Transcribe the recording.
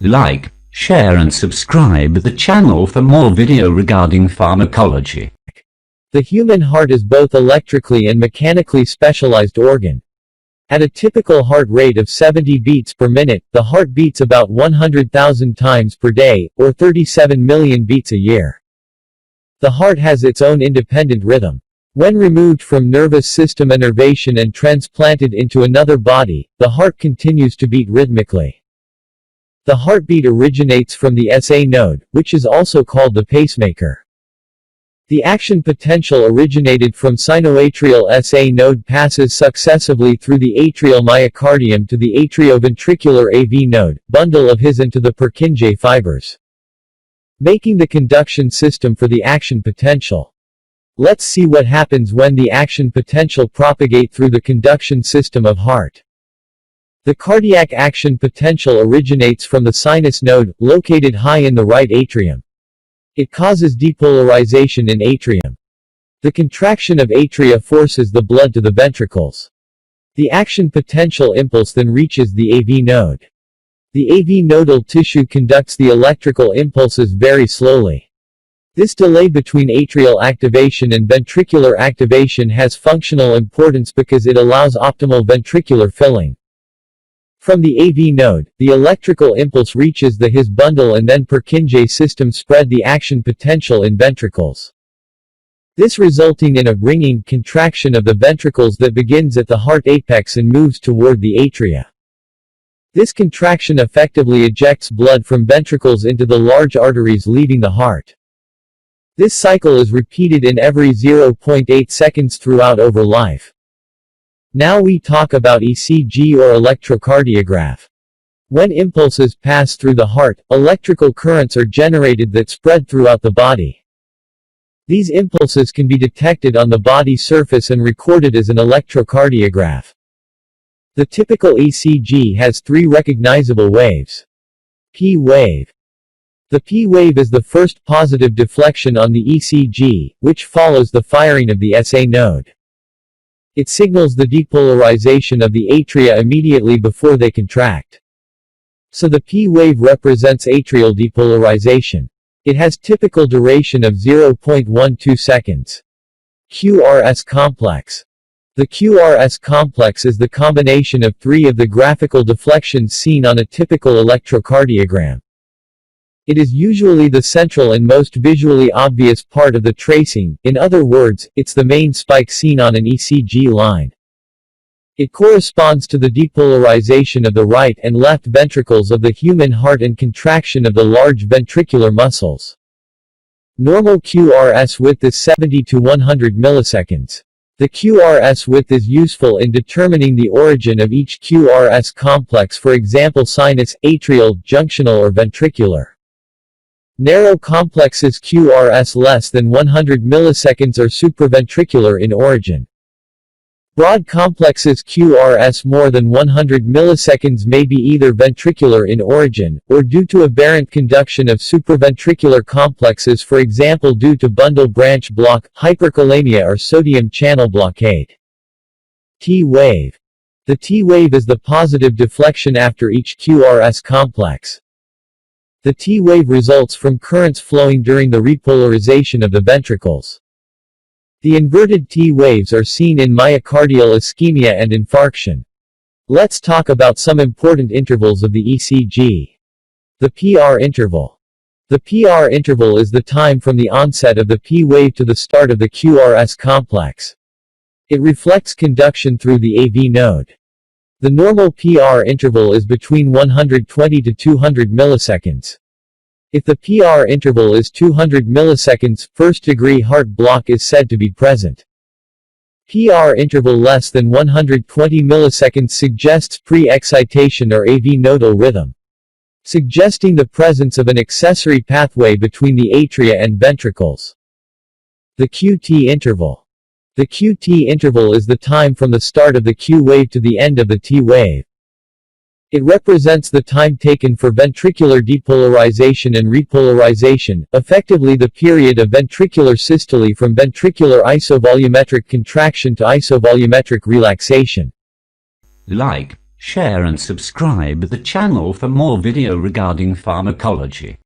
Like, share and subscribe the channel for more video regarding pharmacology. The human heart is both electrically and mechanically specialized organ. At a typical heart rate of 70 beats per minute, the heart beats about 100,000 times per day, or 37 million beats a year. The heart has its own independent rhythm. When removed from nervous system innervation and transplanted into another body, the heart continues to beat rhythmically. The heartbeat originates from the SA node, which is also called the pacemaker. The action potential originated from sinoatrial SA node passes successively through the atrial myocardium to the atrioventricular AV node, bundle of His, and to the Purkinje fibers, making the conduction system for the action potential. Let's see what happens when the action potential propagate through the conduction system of heart. The cardiac action potential originates from the sinus node, located high in the right atrium. It causes depolarization in atrium. The contraction of atria forces the blood to the ventricles. The action potential impulse then reaches the AV node. The AV nodal tissue conducts the electrical impulses very slowly. This delay between atrial activation and ventricular activation has functional importance because it allows optimal ventricular filling. From the AV node, the electrical impulse reaches the His bundle and then Purkinje system spread the action potential in ventricles. This resulting in a ringing contraction of the ventricles that begins at the heart apex and moves toward the atria. This contraction effectively ejects blood from ventricles into the large arteries leaving the heart. This cycle is repeated in every 0.8 seconds throughout over life. Now we talk about ECG or electrocardiograph. When impulses pass through the heart, electrical currents are generated that spread throughout the body. These impulses can be detected on the body surface and recorded as an electrocardiograph. The typical ECG has three recognizable waves. P wave. The P wave is the first positive deflection on the ECG, which follows the firing of the SA node. It signals the depolarization of the atria immediately before they contract. So the P wave represents atrial depolarization. It has typical duration of 0.12 seconds. QRS complex. The QRS complex is the combination of three of the graphical deflections seen on a typical electrocardiogram. It is usually the central and most visually obvious part of the tracing, in other words, it's the main spike seen on an ECG line. It corresponds to the depolarization of the right and left ventricles of the human heart and contraction of the large ventricular muscles. Normal QRS width is 70 to 100 milliseconds. The QRS width is useful in determining the origin of each QRS complex, for example sinus, atrial, junctional or ventricular. Narrow complexes QRS less than 100 milliseconds are supraventricular in origin. Broad complexes QRS more than 100 milliseconds may be either ventricular in origin, or due to aberrant conduction of supraventricular complexes, for example due to bundle branch block, hyperkalemia or sodium channel blockade. T wave. The T wave is the positive deflection after each QRS complex. The T wave results from currents flowing during the repolarization of the ventricles. The inverted T waves are seen in myocardial ischemia and infarction. Let's talk about some important intervals of the ECG. The PR interval. The PR interval is the time from the onset of the P wave to the start of the QRS complex. It reflects conduction through the AV node. The normal PR interval is between 120 to 200 milliseconds. If the PR interval is 200 milliseconds, first-degree heart block is said to be present. PR interval less than 120 milliseconds suggests pre-excitation or AV nodal rhythm, suggesting the presence of an accessory pathway between the atria and ventricles. The QT interval. The QT interval is the time from the start of the Q wave to the end of the T wave. It represents the time taken for ventricular depolarization and repolarization, effectively the period of ventricular systole from ventricular isovolumetric contraction to isovolumetric relaxation. Like, share and subscribe the channel for more video regarding pharmacology.